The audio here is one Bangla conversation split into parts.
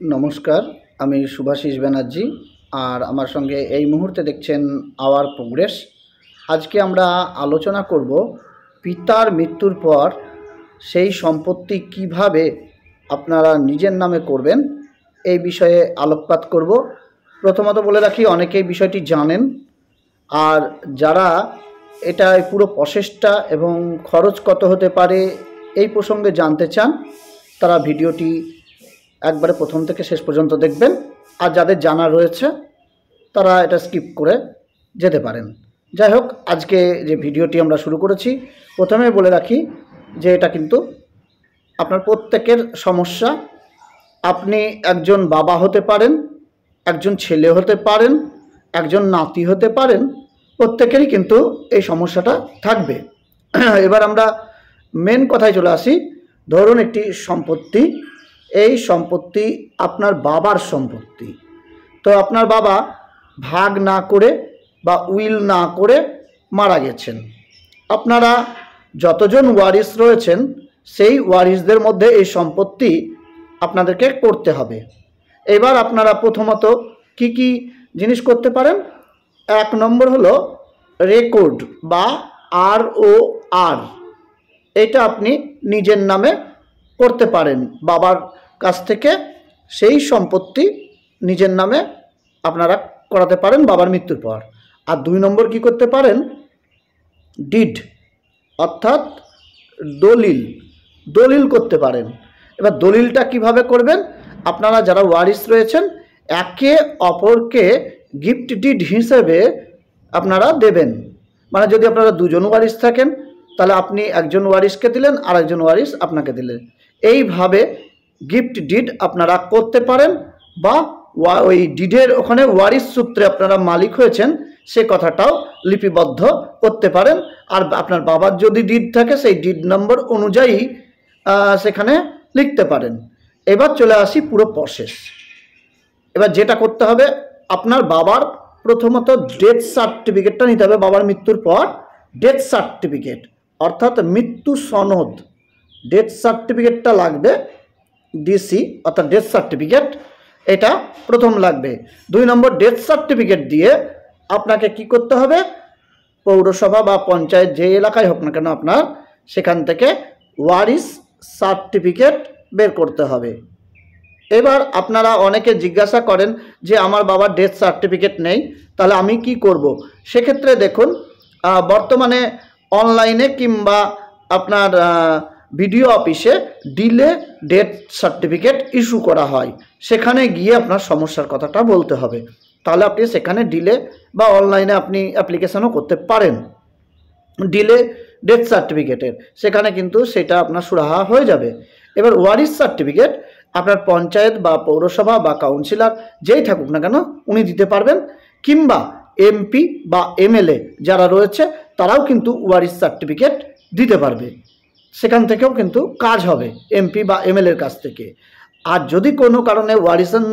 নমস্কার, আমি শুভাশিস ব্যানার্জি। আর আমার সঙ্গে এই মুহূর্তে দেখছেন আওয়ার প্রোগ্রেস। আজকে আমরা আলোচনা করব পিতার মৃত্যুর পর সেই সম্পত্তি কিভাবে আপনারা নিজের নামে করবেন, এই বিষয়ে আলোকপাত করব। প্রথমত বলে রাখি, অনেকেই বিষয়টি জানেন, আর যারা এটা পুরো প্রসেসটা এবং খরচ কত হতে পারে এই প্রসঙ্গে জানতে চান, তারা ভিডিওটি একবারে প্রথম থেকে শেষ পর্যন্ত দেখবেন। আর যাদের জানা রয়েছে তারা এটা স্কিপ করে যেতে পারেন। যাই হোক, আজকে যে ভিডিওটি আমরা শুরু করেছি, প্রথমে বলে রাখি যে এটা কিন্তু আপনার প্রত্যেকের সমস্যা। আপনি একজন বাবা হতে পারেন, একজন ছেলে হতে পারেন, একজন নাতি হতে পারেন, প্রত্যেকেরই কিন্তু এই সমস্যাটা থাকবে। এবার আমরা মেন কথায় চলে আসি। ধরুন একটি সম্পত্তি, এই সম্পত্তি আপনার বাবার সম্পত্তি। তো আপনার বাবা ভাগ না করে বা উইল না করে মারা গেছেন। আপনারা যতজন ওয়ারিশ রয়েছেন সেই ওয়ারিশদের মধ্যে এই সম্পত্তি আপনাদেরকে করতে হবে। এবার আপনারা প্রথমত কি কি জিনিস করতে পারেন? এক নম্বর হলো রেকর্ড বা ROR। এটা আপনি নিজের নামে করতে পারেন। বাবার কাছ থেকে সেই সম্পত্তি নিজের নামে আপনারা করাতে পারেন বাবার মৃত্যুর পর। আর 2 নম্বর কি করতে পারেন? ডিড, অর্থাৎ দলিল করতে পারেন। এবার দলিলটা কিভাবে করবেন? আপনারা যারা ওয়ারিশ রয়েছেন একে অপরকে গিফট ডিড হিসেবে আপনারা দেবেন। মানে যদি আপনারা দুজন ওয়ারিশ থাকেন তাহলে আপনি একজন ওয়ারিশকে দিলেন আর একজন ওয়ারিশ আপনাকে দিলেন। এইভাবে গিফট ডিড আপনারা করতে পারেন, বা ওই ডিডের ওখানে ওয়ারিশ সূত্রে আপনারা মালিক হয়েছেন সে কথাটাও লিপিবদ্ধ করতে পারেন। আর আপনার বাবার যদি ডিড থাকে সেই ডিড নম্বর অনুযায়ী সেখানে লিখতে পারেন। এবার চলে আসি পুরো প্রসেস। এবার যেটা করতে হবে, আপনার বাবার প্রথমত ডেথ সার্টিফিকেটটা নিতে হবে। বাবার মৃত্যুর পর ডেথ সার্টিফিকেট অর্থাৎ মৃত্যু সনদ, ডেথ সার্টিফিকেটটা লাগবে। ডিসি অর্থাৎ ডেথ সার্টিফিকেট, এটা প্রথম লাগবে। 2 নম্বর ডেথ সার্টিফিকেট দিয়ে আপনাকে কি করতে হবে? পৌরসভা বা পঞ্চায়েত যে এলাকায় হোক না কেন আপনার, সেখান থেকে ওয়ারিশ সার্টিফিকেট বের করতে হবে। এবার আপনারা অনেকে জিজ্ঞাসা করেন যে আমার বাবার ডেথ সার্টিফিকেট নেই, তাহলে আমি কি করব? সেক্ষেত্রে দেখুন, বর্তমানে অনলাইনে কিংবা আপনার বিডিও অফিসে ডিলে ডেথ সার্টিফিকেট ইস্যু করা হয়। সেখানে গিয়ে আপনার সমস্যার কথাটা বলতে হবে। তাহলে আপনি সেখানে ডিলে বা অনলাইনে আপনি অ্যাপ্লিকেশনও করতে পারেন ডিলে ডেথ সার্টিফিকেটের, সেখানে কিন্তু সেটা আপনার সুরাহা হয়ে যাবে। এবার ওয়ারিশ সার্টিফিকেট আপনার পঞ্চায়েত বা পৌরসভা বা কাউন্সিলর যেই থাকুক না কেন উনি দিতে পারবেন, কিংবা MP বা MLA যারা রয়েছে তারাও কিন্তু ওয়ারিশ সার্টিফিকেট দিতে পারবে। সেখান থেকেও কিন্তু কাজ হবে MP বা MLAর কাছ থেকে। আর যদি কোনো কারণে ওয়ারিশন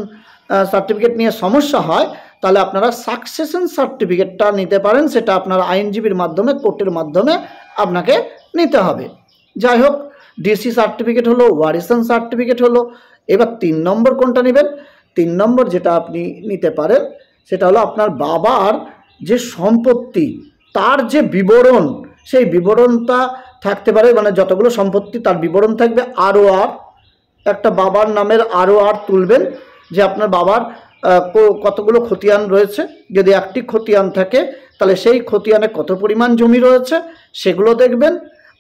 সার্টিফিকেট নিয়ে সমস্যা হয় তাহলে আপনারা সাকসেশন সার্টিফিকেটটা নিতে পারেন। সেটা আপনার আইনজীবীর মাধ্যমে, কোর্টের মাধ্যমে আপনাকে নিতে হবে। যাই হোক, ডিসি সার্টিফিকেট হলো, ওয়ারিশন সার্টিফিকেট হলো। এবার 3 নম্বর কোনটা নেবেন? 3 নম্বর যেটা আপনি নিতে পারেন সেটা হলো আপনার বাবার যে সম্পত্তি তার যে বিবরণ, সেই বিবরণটা থাকতে পারে। মানে যতগুলো সম্পত্তি তার বিবরণ থাকবে। ROR, একটা বাবার নামের ROR তুলবেন যে আপনার বাবার কতগুলো খতিয়ান রয়েছে। যদি একটি খতিয়ান থাকে তাহলে সেই খতিয়ানে কত পরিমাণ জমি রয়েছে সেগুলো দেখবেন।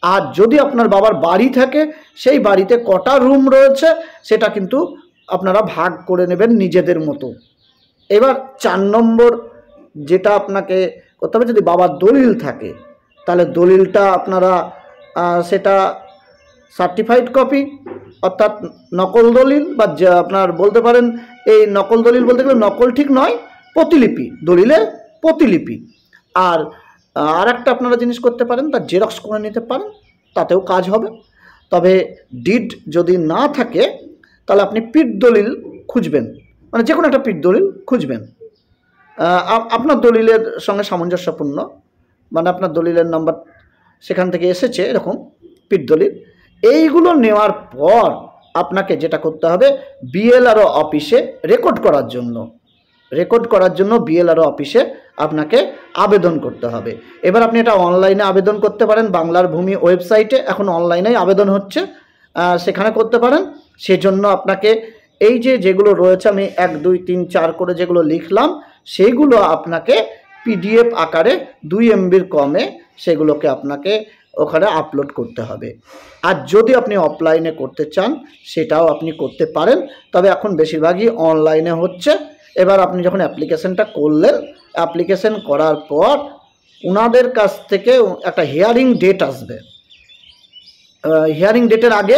আর যদি আপনার বাবার বাড়ি থাকে সেই বাড়িতে কটা রুম রয়েছে সেটা কিন্তু আপনারা ভাগ করে নেবেন নিজেদের মতো। এবার 4 নম্বর যেটা আপনাকে করতে হবে, যদি বাবার দলিল থাকে তাহলে দলিলটা আপনারা সেটা সার্টিফাইড কপি অর্থাৎ নকল দলিল, বা আপনার বলতে পারেন এই নকল দলিল বলতে গেলে নকল ঠিক নয়, প্রতিলিপি, দলিলের প্রতিলিপি। আর একটা আপনারা জিনিস করতে পারেন, তার জেরক্স করে নিতে পারেন, তাতেও কাজ হবে। তবে ডিড যদি না থাকে তাহলে আপনি পিট দলিল খুঁজবেন, মানে যে কোনো একটা পিট দলিল খুঁজবেন আপনার দলিলের সঙ্গে সামঞ্জস্যপূর্ণ, মানে আপনার দলিলের নাম্বার সেখান থেকে এসেছে এরকম পিট দলিল। এইগুলো নেওয়ার পর আপনাকে যেটা করতে হবে বিএলআরও অফিসে রেকর্ড করার জন্য বিএলআরও অফিসে আপনাকে আবেদন করতে হবে। এবার আপনি এটা অনলাইনে আবেদন করতে পারেন, বাংলার ভূমি ওয়েবসাইটে এখন অনলাইনেই আবেদন হচ্ছে, সেখানে করতে পারেন। সেজন্য আপনাকে এই যেগুলো রয়েছে আমি 1 2 3 4 করে যেগুলো লিখলাম সেইগুলো আপনাকে পিডিএফ আকারে 2 MBর কমে সেগুলোকে আপনাকে ওখানে আপলোড করতে হবে। আর যদি আপনি অফলাইনে করতে চান সেটাও আপনি করতে পারেন, তবে এখন বেশিরভাগই অনলাইনে হচ্ছে। এবার আপনি যখন অ্যাপ্লিকেশনটা করলেন, অ্যাপ্লিকেশন করার পর ওনাদের কাছ থেকে একটা হিয়ারিং ডেট আসবে। হিয়ারিং ডেটের আগে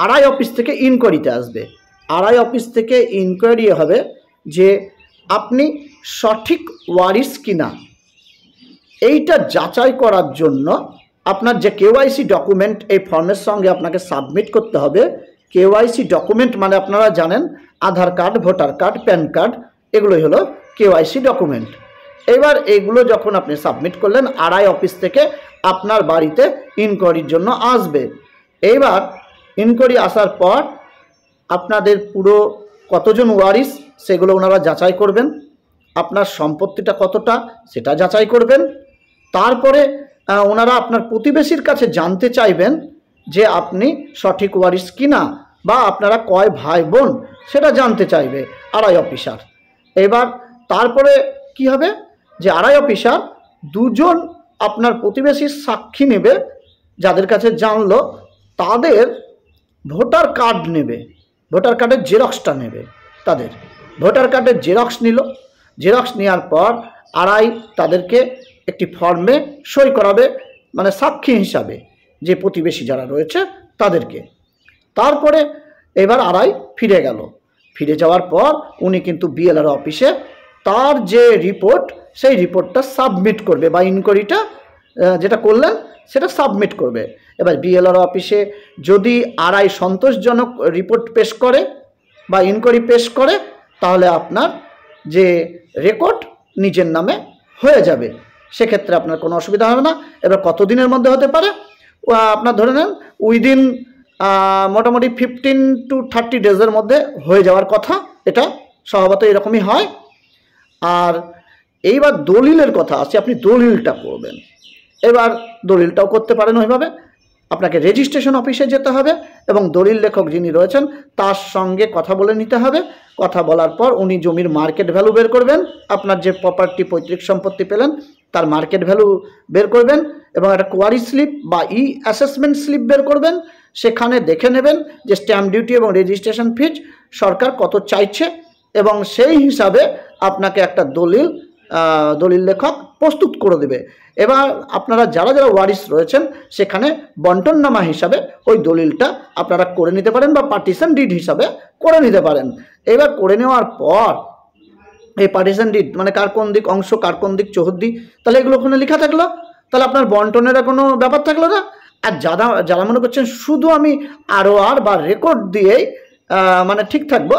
আরআই অফিস থেকে ইনকোয়ারিতে আসবে। আরআই অফিস থেকে ইনকোয়ারি হবে যে আপনি সঠিক ওয়ারিশ কিনা। এইটা যাচাই করার জন্য আপনার যে কেওয়াইসি ডকুমেন্ট এই ফর্মের সঙ্গে আপনাকে সাবমিট করতে হবে। কেওয়াইসি ডকুমেন্ট মানে আপনারা জানেন Aadhaar card, voter card, PAN card, এগুলোই হলো কেওয়াইসি ডকুমেন্ট। এবার এইগুলো যখন আপনি সাবমিট করলেন আরআই অফিস থেকে আপনার বাড়িতে ইনকোয়ারির জন্য আসবে। এইবার ইনকোয়ারি আসার পর আপনাদের পুরো কতজন ওয়ারিশ সেগুলো ওনারা যাচাই করবেন, আপনার সম্পত্তিটা কতটা সেটা যাচাই করবেন। তারপরে ওনারা আপনার প্রতিবেশীর কাছে জানতে চাইবেন যে আপনি সঠিক ওয়ারিশ কিনা বা আপনারা কয় ভাই বোন সেটা জানতে চাইবে আরআই অফিসার। এবার তারপরে কি হবে যে আরআই অফিসার 2 জন আপনার প্রতিবেশীর সাক্ষী নেবে, যাদের কাছে জানলো তাদের ভোটার কার্ড নেবে, ভোটার কার্ডের জেরক্সটা নেবে। তাদের ভোটার কার্ডের জেরক্স নিল, জেরক্স নেওয়ার পর আরআই তাদেরকে একটি ফর্মে সই করাবে, মানে সাক্ষী হিসাবে যে প্রতিবেশী যারা রয়েছে তাদেরকে। তারপরে এবার আরআই ফিরে গেল, ফিরে যাওয়ার পর উনি কিন্তু বিএলআরও অফিসে তার যে রিপোর্ট সেই রিপোর্টটা সাবমিট করবে বা ইনকোয়ারিটা যেটা করলেন সেটা সাবমিট করবে। এবার বিএলআরও অফিসে যদি আরআই সন্তোষজনক রিপোর্ট পেশ করে বা ইনকোয়ারি পেশ করে তাহলে আপনার যে রেকর্ড নিজের নামে হয়ে যাবে, সেক্ষেত্রে আপনার কোনো অসুবিধা হবে না। এবার কতদিনের মধ্যে হতে পারে আপনার ধরে নেন উইদিন মোটামুটি 15 to 30 ডেজের মধ্যে হয়ে যাওয়ার কথা, এটা স্বভাবত এরকমই হয়। আর এইবার দলিলের কথা আছে, আপনি দলিলটা করবেন। এবার দলিলটাও করতে পারেন ওইভাবে, আপনাকে রেজিস্ট্রেশন অফিসে যেতে হবে এবং দলিল লেখক যিনি রয়েছেন তার সঙ্গে কথা বলে নিতে হবে। কথা বলার পর উনি জমির মার্কেট ভ্যালু বের করবেন, আপনার যে প্রপার্টি পৈতৃক সম্পত্তি পেলেন তার মার্কেট ভ্যালু বের করবেন এবং একটা কোয়ারি স্লিপ বা অ্যাসেসমেন্ট স্লিপ বের করবেন। সেখানে দেখে নেবেন যে স্ট্যাম্প ডিউটি এবং রেজিস্ট্রেশন ফিজ সরকার কত চাইছে এবং সেই হিসাবে আপনাকে একটা দলিল লেখক প্রস্তুত করে দেবে। এবার আপনারা যারা যারা ওয়ারিশ রয়েছেন সেখানে বন্টননামা হিসাবে ওই দলিলটা আপনারা করে নিতে পারেন বা পার্টিশন ডিড হিসাবে করে নিতে পারেন। এবার করে নেওয়ার পর এই পার্টিশন ডিড মানে কার কোন দিক অংশ, কার কোন দিক চৌহদ্দি, তাহলে এগুলো ওখানে লেখা থাকলো, তাহলে আপনার বন্টনের কোনো ব্যাপার থাকলো না। আর যারা মনে করছেন শুধু আমি ROR বা রেকর্ড দিয়েই মানে ঠিক থাকবো,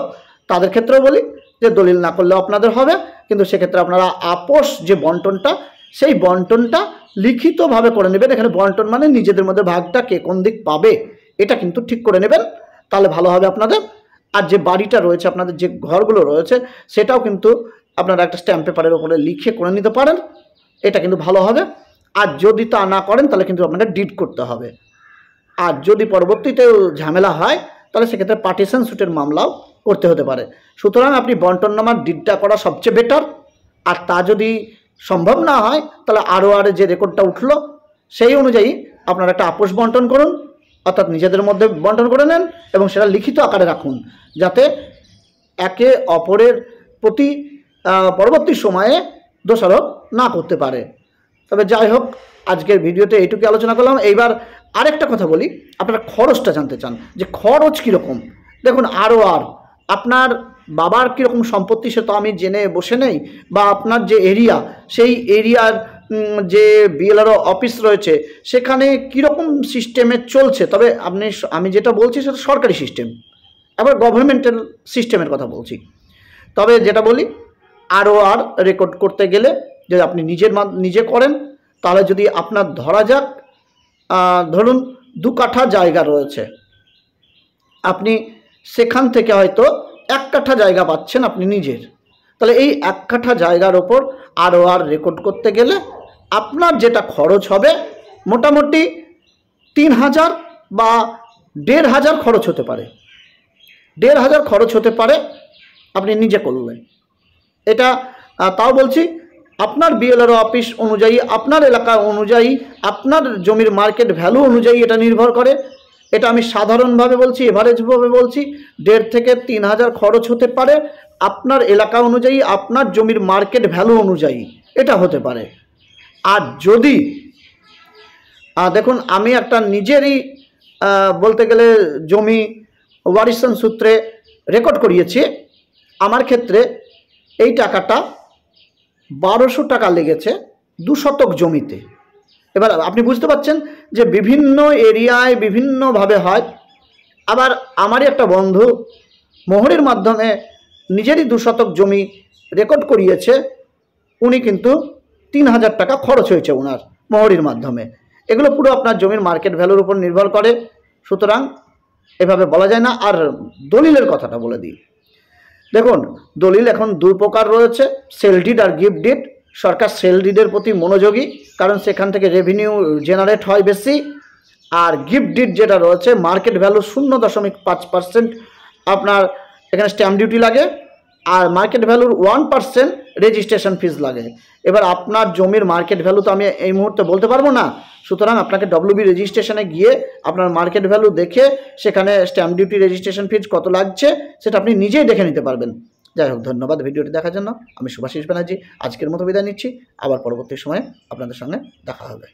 তাদের ক্ষেত্রেও বলি যে দলিল না করলেও আপনাদের হবে, কিন্তু সেক্ষেত্রে আপনারা আপোষ যে বন্টনটা সেই বন্টনটা লিখিতভাবে করে নেবেন। এখানে বন্টন মানে নিজেদের মধ্যে ভাগটা কে কোন দিক পাবে এটা কিন্তু ঠিক করে নেবেন, তাহলে ভালো হবে আপনাদের। আর যে বাড়িটা রয়েছে আপনাদের যে ঘরগুলো রয়েছে সেটাও কিন্তু আপনারা একটা স্ট্যাম্প পেপারের উপরে লিখে করে নিতে পারেন, এটা কিন্তু ভালো হবে। আর যদি তা না করেন তাহলে কিন্তু আপনাকে ডিড করতে হবে। আর যদি পরবর্তীতে ঝামেলা হয় তাহলে সেক্ষেত্রে পার্টিশন স্যুটের মামলাও করতে হতে পারে। সুতরাং আপনি বন্টননামার ডিডটা করা সবচেয়ে বেটার। আর তা যদি সম্ভব না হয় তাহলে ROR যে রেকর্ডটা উঠলো সেই অনুযায়ী আপনারা একটা আপোষ বন্টন করুন, অর্থাৎ নিজেদের মধ্যে বন্টন করে নেন এবং সেটা লিখিত আকারে রাখুন যাতে একে অপরের প্রতি পরবর্তী সময়ে দোষারোপ না করতে পারে। তবে যাই হোক, আজকের ভিডিওতে এইটুকু আলোচনা করলাম। এইবার আরেকটা কথা বলি, আপনারা খরচটা জানতে চান যে খরচ কীরকম। দেখুন ROR আপনার বাবার কীরকম সম্পত্তি সে তো আমি জেনে বসে নেই, বা আপনার যে এরিয়া সেই এরিয়ার যে বিএলআরও অফিস রয়েছে সেখানে কীরকম সিস্টেমে চলছে। তবে আমি যেটা বলছি সেটা সরকারি সিস্টেম, আবার গভর্নমেন্টাল সিস্টেমের কথা বলছি। তবে যেটা বলি ROR রেকর্ড করতে গেলে যদি আপনি নিজে করেন তাহলে যদি আপনার ধরা যাক ধরুন 2 কাঠা জায়গা রয়েছে, আপনি সেখান থেকে হয়তো 1 কাঠা জায়গা পাচ্ছেন আপনি নিজের। তাহলে এই 1 কাঠা জায়গার ওপর ROR রেকর্ড করতে গেলে আপনার যেটা খরচ হবে মোটামুটি 3000 বা 1500 খরচ হতে পারে, 1500 খরচ হতে পারে আপনি নিজে করলে। এটা তাও বলছি আপনার বিএলআরও অফিস অনুযায়ী, আপনার এলাকা অনুযায়ী, আপনার জমির মার্কেট ভ্যালু অনুযায়ী এটা নির্ভর করে। এটা আমি সাধারণভাবে বলছি, এভারেজভাবে বলছি, 1.5 থেকে 3000 খরচ হতে পারে আপনার এলাকা অনুযায়ী, আপনার জমির মার্কেট ভ্যালু অনুযায়ী এটা হতে পারে। আর যদি দেখুন আমি একটা নিজেরই বলতে গেলে জমি ওয়ারিশান সূত্রে রেকর্ড করিয়েছি, আমার ক্ষেত্রে এই টাকাটা 1200 টাকা লেগেছে 2 শতক জমিতে। এবার আপনি বুঝতে পারছেন যে বিভিন্ন এরিয়ায় বিভিন্নভাবে হয়। আবার আমারই একটা বন্ধু মোহরের মাধ্যমে নিজেরই 2 শতক জমি রেকর্ড করিয়েছে, উনি কিন্তু 3000 টাকা খরচ হয়েছে ওনার মোহরের মাধ্যমে। এগুলো পুরো আপনার জমির মার্কেট ভ্যালুর উপর নির্ভর করে, সুতরাং এভাবে বলা যায় না। আর দলিলের কথাটা বলে দিই, দেখুন দলিল এখন 2 প্রকার রয়েছে, সেল ডিড আর গিফট ডিড। সরকার সেল ডিডের প্রতি মনোযোগী, কারণ সেখান থেকে রেভিনিউ জেনারেট হয় বেশি। আর গিফট ডিড যেটা রয়েছে মার্কেট ভ্যালু 0.5% আপনার এখানে স্ট্যাম্প ডিউটি লাগে, আর মার্কেট ভ্যালুর 1% রেজিস্ট্রেশন ফিজ লাগে। এবার আপনার জমির মার্কেট ভ্যালু তো আমি এই মুহূর্তে বলতে পারবো না, সুতরাং আপনাকে WB রেজিস্ট্রেশনে গিয়ে আপনার মার্কেট ভ্যালু দেখে সেখানে স্ট্যাম্প ডিউটি রেজিস্ট্রেশন ফিজ কত লাগছে সেটা আপনি নিজেই দেখে নিতে পারবেন। যাই হোক, ধন্যবাদ ভিডিওটি দেখার জন্য। আমি শুভাশিস ব্যানার্জি আজকের মতো বিদায় নিচ্ছি, আবার পরবর্তী সময়ে আপনাদের সঙ্গে দেখা হবে।